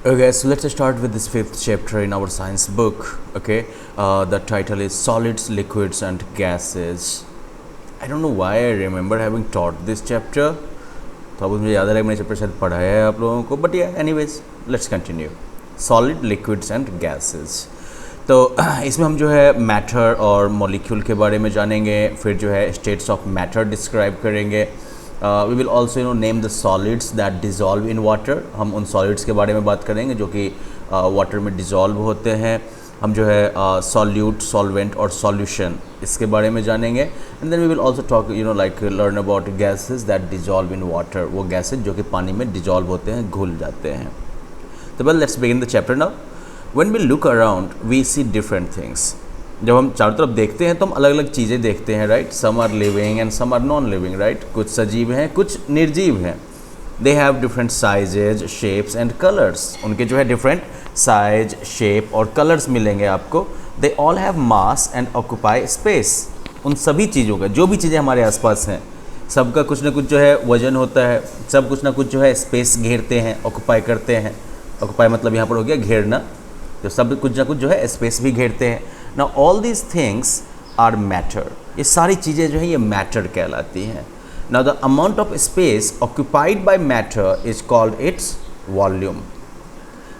Okay, so let's start with this fifth chapter in our science book. Okay, the title is Solids, Liquids, and Gases. I don't know why I remember having taught this chapter. तो अब मुझे याद आ रहा है मैंने chapter शायद पढ़ाया है आप लोगों को, बट या anyways let's continue. Solid, liquids and gases. तो इसमें हम जो है मैटर और मॉलिक्यूल के बारे में जानेंगे, फिर जो है स्टेट्स ऑफ मैटर डिस्क्राइब करेंगे. We will also name the solids that dissolve in water. हम उन सॉलिड्स के बारे में बात करेंगे जो कि वाटर में डिज़ोल्व होते हैं. हम जो है सॉल्यूट, सॉल्वेंट और सॉल्यूशन इसके बारे में जानेंगे. And then we will also talk like learn about gases that dissolve in water. वो गैसेस जो कि पानी में डिज़ोल्व होते हैं, घुल जाते हैं. तो well let's begin the chapter now. When we look around we see different things. जब हम चारों तरफ देखते हैं तो हम अलग अलग चीज़ें देखते हैं, right. Some are living and some are non living, right. कुछ सजीव हैं, कुछ निर्जीव हैं. They have different sizes, shapes and colours. उनके जो है डिफरेंट साइज, शेप और कलर्स मिलेंगे आपको. They all have mass and occupy space. उन सभी चीज़ों का, जो भी चीज़ें हमारे आसपास हैं, सबका कुछ ना कुछ जो है वजन होता है. सब कुछ ना कुछ जो है स्पेस घेरते हैं, ऑक्यूपाई करते हैं. ऑक्यूपाई मतलब यहाँ पर हो गया घेरना. जो सब कुछ ना कुछ जो है स्पेस भी घेरते हैं. Now all these things are matter. ये सारी चीज़ें जो है ये मैटर कहलाती हैं. Now the amount of space occupied by matter is called its volume.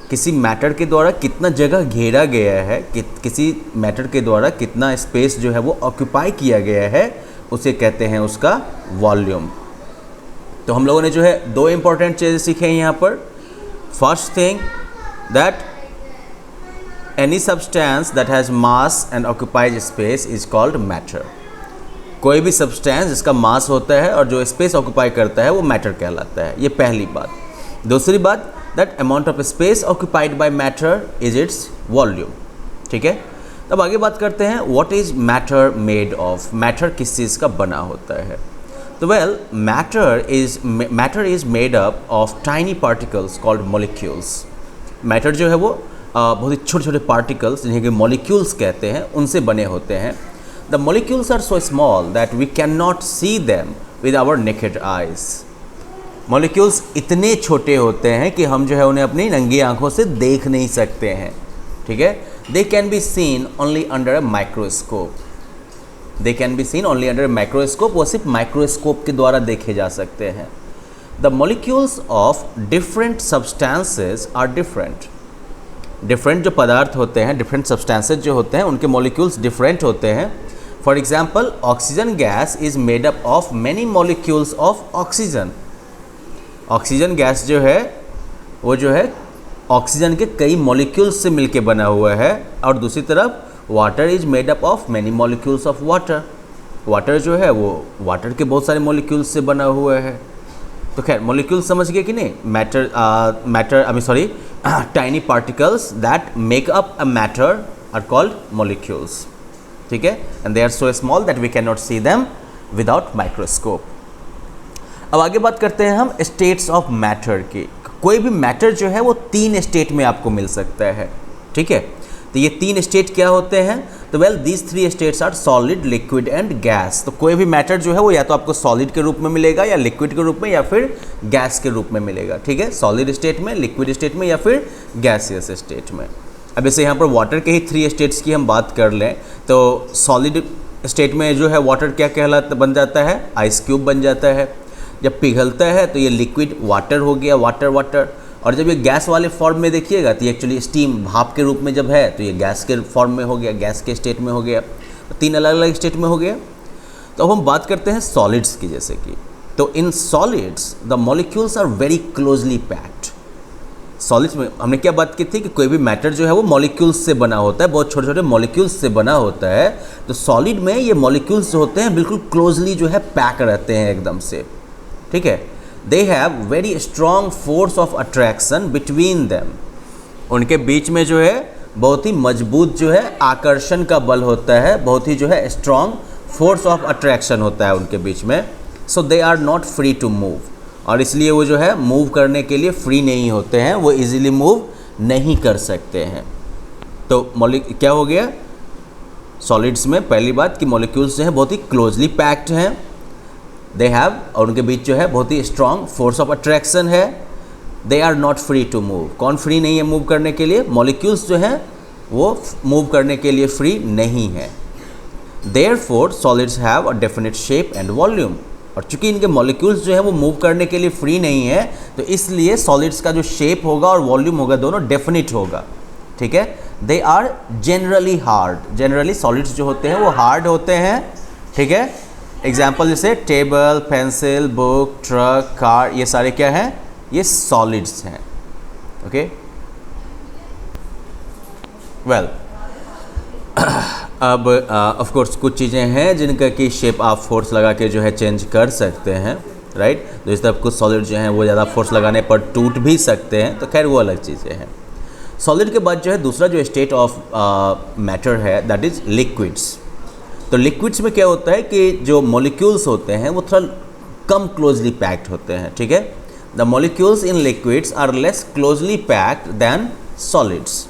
किसी मैटर के द्वारा कितना जगह घेरा गया है, किसी मैटर के द्वारा कितना स्पेस जो है वो ऑक्यूपाई किया गया है, उसे कहते हैं उसका वॉल्यूम. तो हम लोगों ने जो है दो इंपॉर्टेंट चीज़ें सीखे हैं यहाँ पर. First thing that any substance that has mass and occupies space is called matter. कोई भी सब्सटेंस जिसका मास होता है और जो स्पेस ऑक्यूपाई करता है वो मैटर कहलाता है. ये पहली बात. दूसरी बात, that amount of space occupied by matter is its volume. ठीक है. तब आगे बात करते हैं what is matter made of. Matter किस चीज़ का बना होता है. तो well matter is made up of tiny particles called molecules. Matter जो है वो बहुत ही छोटे छोटे पार्टिकल्स जिन्हें कि मॉलिक्यूल्स कहते हैं, उनसे बने होते हैं. The molecules are so small that we can not see them with our naked eyes. Molecules इतने छोटे होते हैं कि हम जो है उन्हें अपनी नंगी आंखों से देख नहीं सकते हैं. ठीक है. They can be seen only under a microscope. They can be seen only under a microscope. वो सिर्फ माइक्रोस्कोप के द्वारा देखे जा सकते हैं. The molecules of different substances are different. Different जो पदार्थ होते हैं, डिफरेंट सब्सटेंसेज जो होते हैं, उनके मॉलिक्यूल्स डिफरेंट होते हैं. For example oxygen gas is made up of many molecules of oxygen. Oxygen gas जो है वो जो है ऑक्सीजन के कई मॉलिक्यूल्स से मिलके बना हुआ है. और दूसरी तरफ water is made up of many molecules of water. Water जो है वो वाटर के बहुत सारे मॉलिक्यूल्स से बना हुआ है. तो खैर मॉलिक्यूल समझ गए कि नहीं. Tiny particles that make up a matter are called molecules. ठीक है. And they are so small that we can not see them without microscope. अब आगे बात करते हैं हम स्टेट्स ऑफ मैटर की. कोई भी मैटर जो है वो 3 स्टेट में आपको मिल सकता है. ठीक है. तो ये 3 स्टेट क्या होते हैं. तो well these 3 states are solid, liquid and gas. तो कोई भी मैटर जो है वो या तो आपको सॉलिड के रूप में मिलेगा, या लिक्विड के रूप में, या फिर गैस के रूप में मिलेगा. ठीक है. सॉलिड स्टेट में, लिक्विड स्टेट में, या फिर गैसियस स्टेट में. अब जैसे यहाँ पर वाटर के ही 3 स्टेट्स की हम बात कर लें तो सॉलिड स्टेट में जो है वाटर क्या कहलाता बन जाता है, आइस क्यूब बन जाता है. जब पिघलता है तो ये लिक्विड वाटर हो गया, वाटर. और जब ये गैस वाले फॉर्म में देखिएगा तो ये एक्चुअली स्टीम, भाप के रूप में जब है तो ये गैस के फॉर्म में हो गया, गैस के स्टेट में हो गया. तो 3 अलग अलग स्टेट में हो गया. तो अब हम बात करते हैं सॉलिड्स की. जैसे कि तो in solids the molecules are very closely packed. Solids में हमने क्या बात की थी कि कोई भी मैटर जो है वो मॉलिक्यूल्स से बना होता है, बहुत छोटे छोटे मॉलिक्यूल्स से बना होता है. तो सॉलिड में ये मॉलिक्यूल्स जो होते हैं बिल्कुल क्लोजली जो है पैक रहते हैं एकदम से. ठीक है. They have very strong force of attraction between them. उनके बीच में जो है बहुत ही मजबूत जो है आकर्षण का बल होता है, बहुत ही जो है स्ट्रॉन्ग फोर्स ऑफ अट्रैक्शन होता है उनके बीच में. So they are not free to move. और इसलिए वो जो है मूव करने के लिए फ्री नहीं होते हैं, वो इजीली मूव नहीं कर सकते हैं. तो क्या हो गया सॉलिड्स में. पहली बात कि मॉलिक्यूल्स जो है बहुत ही क्लोजली पैक्ड हैं. दे हैव, और उनके बीच जो है बहुत ही स्ट्रॉन्ग फोर्स ऑफ अट्रैक्शन है. They are not free to move. कौन फ्री नहीं है मूव करने के लिए? मॉलिक्यूल्स जो हैं वो मूव करने के लिए फ्री नहीं है। Therefore solids have a definite shape and volume. और चूंकि इनके मॉलिक्यूल्स जो है वो मूव करने के लिए फ्री नहीं है, तो इसलिए सॉलिड्स का जो शेप होगा और वॉल्यूम होगा दोनों डेफिनेट होगा। ठीक है। They are generally hard. Generally solids जो होते हैं वो हार्ड होते हैं। ठीक है। एग्जाम्पल जैसे table, pencil, book, truck, car, ये सारे क्या हैं? ये सॉलिड्स हैं। ओके, वेल अब ऑफ कोर्स कुछ चीज़ें हैं जिनका कि शेप आप फोर्स लगा के जो है चेंज कर सकते हैं, राइट। तो इस तरह कुछ सॉलिड जो हैं वो ज़्यादा फोर्स लगाने पर टूट भी सकते हैं, तो खैर वो अलग चीज़ें हैं। सॉलिड के बाद जो है दूसरा जो स्टेट ऑफ मैटर है दैट इज़ लिक्विड्स। तो लिक्विड्स में क्या होता है कि जो मॉलिक्यूल्स होते हैं वो थोड़ा कम क्लोजली पैक्ड होते हैं। ठीक है। The molecules in liquids are less closely packed than solids.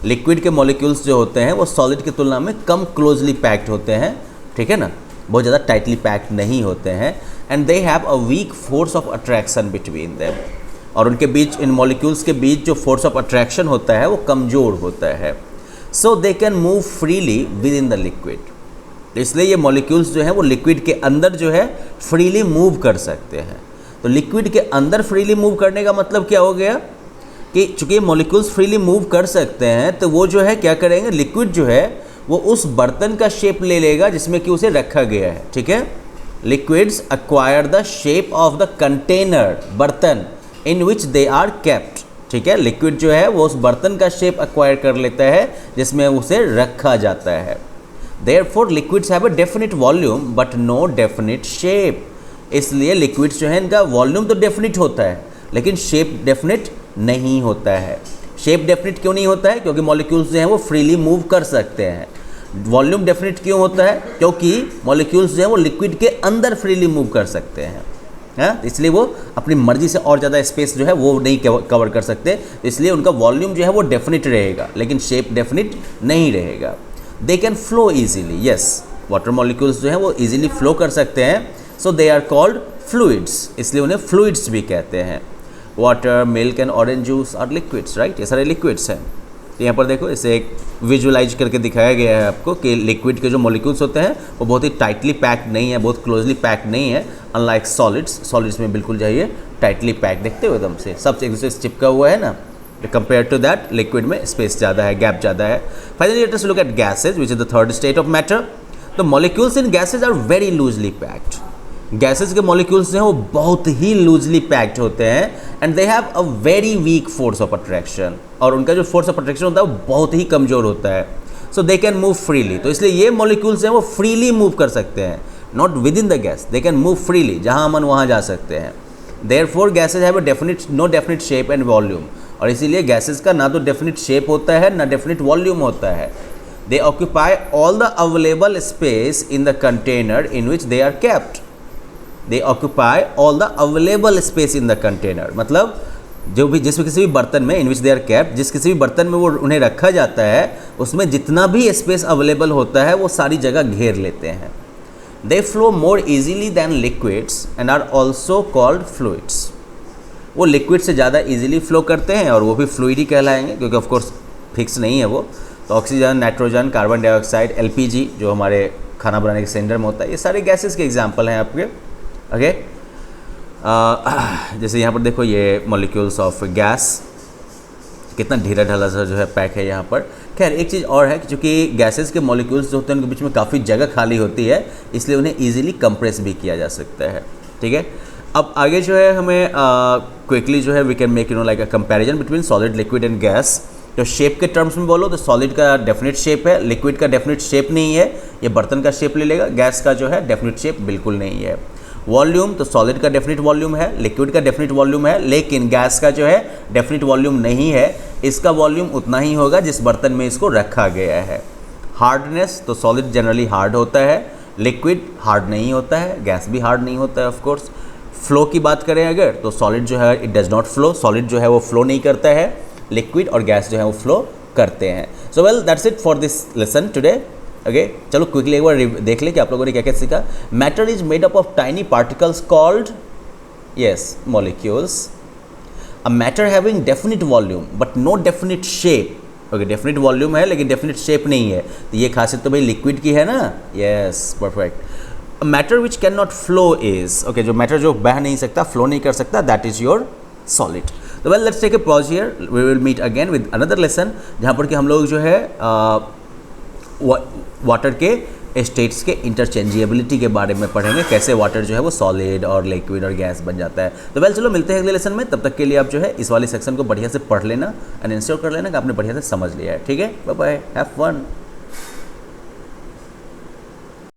Liquid के मॉलिक्यूल्स जो होते हैं वो सॉलिड की तुलना में कम क्लोजली पैक्ड होते हैं। ठीक है ना, बहुत ज़्यादा टाइटली पैक्ड नहीं होते हैं। And they have a week force of attraction between them. और उनके बीच, इन मॉलिक्यूल्स के बीच जो फोर्स ऑफ अट्रैक्शन होता है वो कमज़ोर होता है। So they can move freely within the liquid. इसलिए ये मॉलिक्यूल्स जो हैं वो लिक्विड के अंदर जो है फ्रीली मूव कर सकते हैं। तो लिक्विड के अंदर फ्रीली मूव करने का मतलब क्या हो गया कि चूँकि मॉलिक्यूल्स फ्रीली मूव कर सकते हैं तो वो जो है क्या करेंगे, लिक्विड जो है वो उस बर्तन का शेप ले लेगा जिसमें कि उसे रखा गया है। ठीक है। Liquids acquire the shape of the container, बर्तन, इन विच दे आर केप्ट। ठीक है। लिक्विड जो है वो उस बर्तन का शेप एक्वायर कर लेता है जिसमें उसे रखा जाता है। Therefore liquids have a definite volume but no definite shape. इसलिए लिक्विड्स जो है इनका वॉल्यूम तो डेफिनिट होता है लेकिन शेप डेफिनिट नहीं होता है। शेप डेफिनिट क्यों नहीं होता है? क्योंकि मॉलिक्यूल्स जो हैं वो फ्रीली मूव कर सकते हैं। वॉल्यूम डेफिनिट क्यों होता है? क्योंकि मॉलिक्यूल्स जो हैं वो लिक्विड के अंदर फ्रीली मूव कर सकते हैं। हाँ, इसलिए वो अपनी मर्जी से और ज़्यादा स्पेस जो है वो नहीं कवर कर सकते, इसलिए उनका वॉल्यूम जो है वो डेफिनिट रहेगा लेकिन शेप डेफिनिट नहीं रहेगा। They can flow easily. Yes, water molecules जो हैं वो ईजिली फ्लो कर सकते हैं। So they are called fluids, इसलिए उन्हें फ्लूइड्स भी कहते हैं। Water, milk and orange juice are liquids, right. ये सारे लिक्विड्स हैं। तो यहाँ पर देखो इसे एक विजुअलाइज करके दिखाया गया है आपको कि लिक्विड के जो मॉलिक्यूल्स होते हैं वो बहुत ही टाइटली पैक्ड नहीं है, बहुत क्लोजली पैक्ड नहीं है, अनलाइक सॉलिड्स। सॉलिड्स में बिल्कुल जाइए टाइटली पैक, देखते हो एकदम से सब एक दूसरे से चिपका हुआ है ना। कंपेयर टू दैट लिक्विड में स्पेस ज़्यादा है, गैप ज़्यादा है। Finally let us look at gases which is the third state of matter. The molecules in gases are very loosely packed. Gases के मॉलिक्यूल्स हैं वो बहुत ही लूजली पैक्ड होते हैं and they have a very weak force of attraction. और उनका जो फोर्स ऑफ अट्रैक्शन होता है वो बहुत ही कमज़ोर होता है। So they can move freely. तो इसलिए ये मॉलिक्यूल्स हैं वो फ्रीली मूव कर सकते हैं, not within the gas, they can move freely, जहाँ मन वहाँ जा सकते हैं। Therefore gases have a no definite shape and volume. और इसीलिए गैसेज का ना तो डेफिनिट शेप होता है ना डेफिनिट वॉल्यूम होता है। They occupy all the available space in the container in which they are kept. They occupy all the available space in the container, मतलब जो भी जिस किसी भी बर्तन में, इन विच दे आर केप्ट, जिस किसी भी बर्तन में वो उन्हें रखा जाता है उसमें जितना भी स्पेस अवेलेबल होता है वो सारी जगह घेर लेते हैं। They flow more easily than liquids and are also called fluids. वो लिक्विड से ज़्यादा ईजिली फ्लो करते हैं और वो भी फ्लूइड ही कहलाएंगे क्योंकि ऑफकोर्स फिक्स नहीं है वो। तो oxygen, nitrogen, carbon dioxide, LPG जो हमारे खाना बनाने के सिलेंडर में होता है, ये सारे गैसेस के एग्जाम्पल हैं आपके। ओके, जैसे यहाँ पर देखो ये मॉलिक्यूल्स ऑफ गैस, कितना ढीला ढाला सा जो है पैक है यहाँ पर। खैर एक चीज़ और है कि चूँकि गैसेस के मॉलिक्यूल्स जो होते हैं उनके बीच में काफ़ी जगह खाली होती है, इसलिए उन्हें ईजिली कंप्रेस भी किया जा सकता है। ठीक है। अब आगे जो है हमें क्विकली जो है we can make like a comparison between solid, liquid and gas. तो शेप के टर्म्स में बोलो तो सॉलिड का डेफिनेट शेप है, लिक्विड का डेफिनेट शेप नहीं है, ये बर्तन का शेप ले लेगा। गैस का जो है डेफिनेट शेप बिल्कुल नहीं है। वॉल्यूम तो सॉलिड का डेफिनेट वॉल्यूम है, लिक्विड का डेफिनेट वॉल्यूम है, लेकिन गैस का जो है डेफिनेट वॉल्यूम नहीं है। इसका वॉल्यूम उतना ही होगा जिस बर्तन में इसको रखा गया है। हार्डनेस तो सॉलिड जनरली हार्ड होता है, लिक्विड हार्ड नहीं होता है, गैस भी हार्ड नहीं होता है ऑफकोर्स। फ्लो की बात करें अगर तो सॉलिड जो है it does not flow, solid जो है वो फ्लो नहीं करता है, लिक्विड और गैस जो है वो फ्लो करते हैं। So well that's it for this lesson today. Okay, चलो क्विकली एक बार देख लें कि आप लोगों ने क्या क्या सीखा। Matter is made up of tiny particles called, yes, molecules. A matter having definite volume but no definite shape. Okay, definite volume है लेकिन डेफिनिट शेप नहीं है, तो ये खासियत तो भाई लिक्विड की है ना. Yes, perfect. A matter which can not flow is, okay, जो मैटर जो बह नहीं सकता, फ्लो नहीं कर सकता, दैट इज योर सॉलिड. तो well, let's take a pause here, we will meet again with another lesson, जहाँ पर कि हम लोग जो है वाटर के स्टेट्स के इंटरचेंजेबिलिटी के बारे में पढ़ेंगे, कैसे वाटर जो है वो सॉलिड और लिक्विड और गैस बन जाता है. तो वेल, चलो मिलते हैं अगले लेसन में. तब तक के लिए आप जो है इस वाले सेक्शन को बढ़िया से पढ़ लेना एंड इंश्योर कर लेना कि आपने बढ़िया से समझ लिया है. ठीक है, बाय बाय, हैव फन.